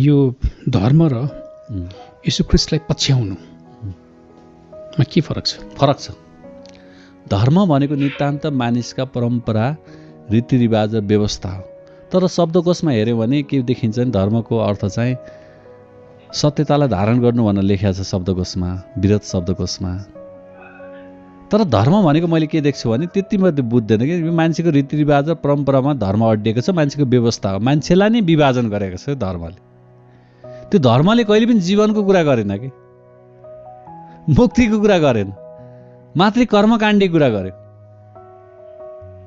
यो धर्म र येशू ख्रीष्टलाई पछ्याउनुमा के फरक छ? फरक छ। धर्म भनेको नितान्त मानिसका परम्परा, रीतिरिवाज र व्यवस्था हो। तर शब्दकोशमा हेऱ्यो भने के देखिन्छ भने धर्मको अर्थ चाहिँ सत्यतालाई धारण गर्नु भनेर लेखिएको छ शब्दकोशमा, विरत शब्दकोशमा। तर धर्म भनेको मैले के देख्छु भने त्यति मात्रै बुझ्दैन कि यो मान्छेको रीतिरिवाज र परम्परामा धर्म अड्डिएको छ, मान्छेको व्यवस्था हो। मान्छेलाई नै विभाजन गरेको छ धर्मले। त्यो धर्मले कहिले पनि जीवनको कुरा गरेन कि, मुक्तिको कुरा गरेन, मात्रै कर्मकाण्डको कुरा गर्यो।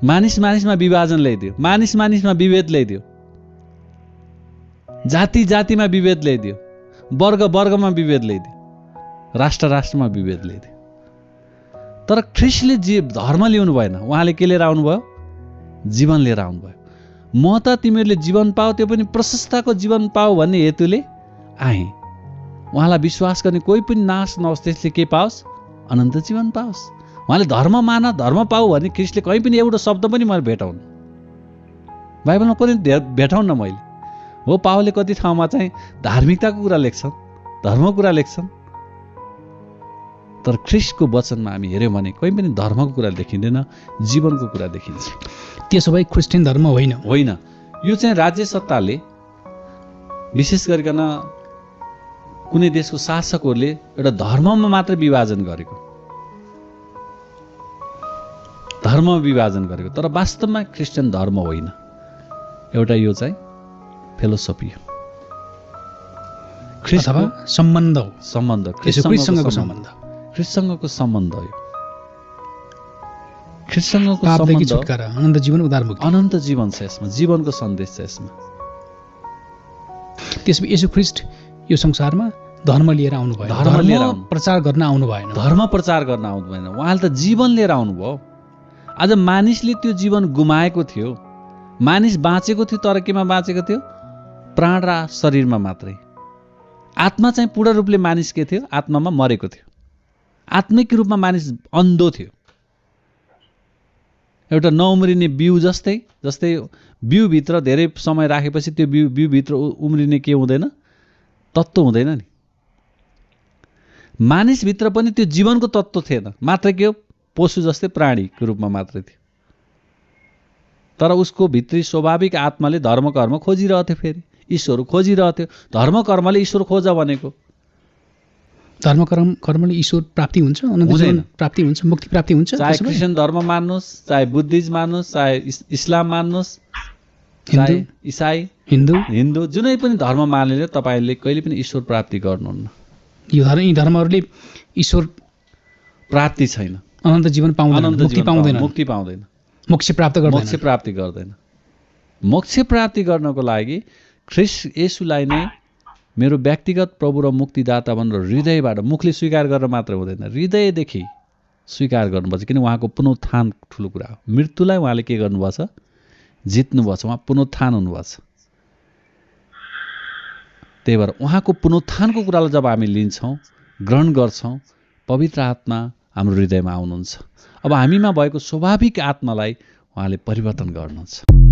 मानिस मानिसमा विभाजन ल्याइदियो, मानिस मानिसमा विभेद ल्याइदियो, जाति जातिमा विभेद ल्याइदियो, वर्ग वर्गमा विभेद ल्याइदियो, राष्ट्र राष्ट्रमा विभेद ल्याइदियो। तर ख्रीष्टले धर्म ल्याउनु भएन। उहाँले के लिएर आउनुभयो? जीवन लिएर आउनुभयो। म त तिमीहरूले जीवन पाऊ, त्यो पनि प्रशस्तको जीवन पाऊ भन्ने हेतुले आएँ। उहाँलाई विश्वास गर्ने कोही पनि नाश नहोस्, त्यसले के पाओस्? अनन्त जीवन पाओस्। उहाँले धर्म मान, धर्म पाऊ भन्ने ख्रीष्टले कहीँ पनि एउटा शब्द पनि मैले भेटाउनु, बाइबलमा पनि भेटाउन मैले। हो, पावलले कति ठाउँमा चाहिँ धार्मिकताको कुरा लेख्छन्, धर्मको कुरा लेख्छन्, तर ख्रीष्टको वचनमा हामी हेऱ्यौँ भने कहीँ पनि धर्मको कुरा देखिँदैन, जीवनको कुरा देखिन्छ। त्यसो भए क्रिस्चियन धर्म होइन? होइन। यो चाहिँ राज्य सत्ताले, विशेष गरिकन कुनै देशको शासकहरूले एउटा धर्ममा मात्र विभाजन गरेको, धर्म विभाजन गरेको। तर वास्तवमा क्रिस्चियन धर्म होइन, एउटा यो चाहिँ फिलोसफी हो, अथवा सम्बन्ध हो। सम्बन्ध, ख्रीष्टसँगको सम्बन्ध, ख्रीष्टसँगको सम्बन्ध हो। ख्रीष्टसँगको पापदेखि छुटकारा, अनन्त जीवन, उद्धार मुक्ति, अनन्त जीवन छ यसमा, जीवनको सन्देश छ यसमा। त्यसपछि येशू ख्रीष्ट यो संसारमा धर्म लिएर आउनु भयो, धर्म प्रचार गर्न आउनु भएन। धर्म प्रचार गर्न आउनु भएन, उहाँले त जीवन लिएर आउनुभयो। आज मानिसले त्यो जीवन गुमाएको थियो, मानिस बाँचेको थियो, तर केमा बाँचेको थियो? प्राण र शरीरमा मात्रै। आत्मा चाहिँ पूर्ण रूपले मानिस के थियो? आत्मामा मरेको थियो। आत्मिक रूपमा मानिस अन्धो थियो। एउटा नउम्रिने बिउ जस्तै बिउभित्र धेरै समय राखेपछि त्यो बिउभित्र उम्रिने के हुँदैन? तत्त्व हुँदैन नि। मानिसभित्र पनि त्यो जीवनको तत्त्व थिएन, मात्र के हो? पशु जस्तै प्राणीको रूपमा मात्रै थियो। तर उसको भित्री स्वाभाविक आत्माले धर्म कर्म खोजिरहेथ्यो, फेरि ईश्वर खोजिरहेथ्यो। धर्म कर्मले ईश्वर खोज भनेको। धर्म कर्मले ईश्वर प्राप्ति हुन्छ, अनन्त जीवन प्राप्ति हुन्छ, मुक्ति प्राप्ति हुन्छ। चाहे क्रिस्चियन धर्म मान्नुहोस्, चाहे बुद्धिज्म मान्नुहोस्, चाहे इस्लाम मान्नुहोस्, चाहे इसाई, हिन्दू, जुनै पनि धर्म मानेर तपाईँले कहिले पनि ईश्वर प्राप्ति गर्नुहुन्न। यी धर्महरूले ईश्वर प्राप्ति छैन, अनन्त जीवन पाउँदैन, मुक्ति पाउँदैन, मोक्ष प्राप्ति गर्दैन। मोक्ष प्राप्ति गर्नको लागि ख्रीष्ट येशूलाई नै मेरो व्यक्तिगत प्रभु र मुक्तिदाता भनेर हृदयबाट, मुखले स्वीकार गरेर मात्र हुँदैन, हृदयदेखि स्वीकार गर्नुपर्छ। किन? उहाँको पुनरुत्थान ठुलो कुरा हो। मृत्युलाई उहाँले के गर्नुभएको छ? जित्नुभएको छ। उहाँ पुनरुत्थान हुनुभएको छ। त्यही भएर उहाँको पुनरुत्थानको कुरालाई जब हामी लिन्छौँ, ग्रहण गर्छौँ, पवित्र आत्मा हाम्रो हृदयमा आउनुहुन्छ। अब हामीमा भएको स्वाभाविक आत्मालाई उहाँले परिवर्तन गर्नुहुन्छ।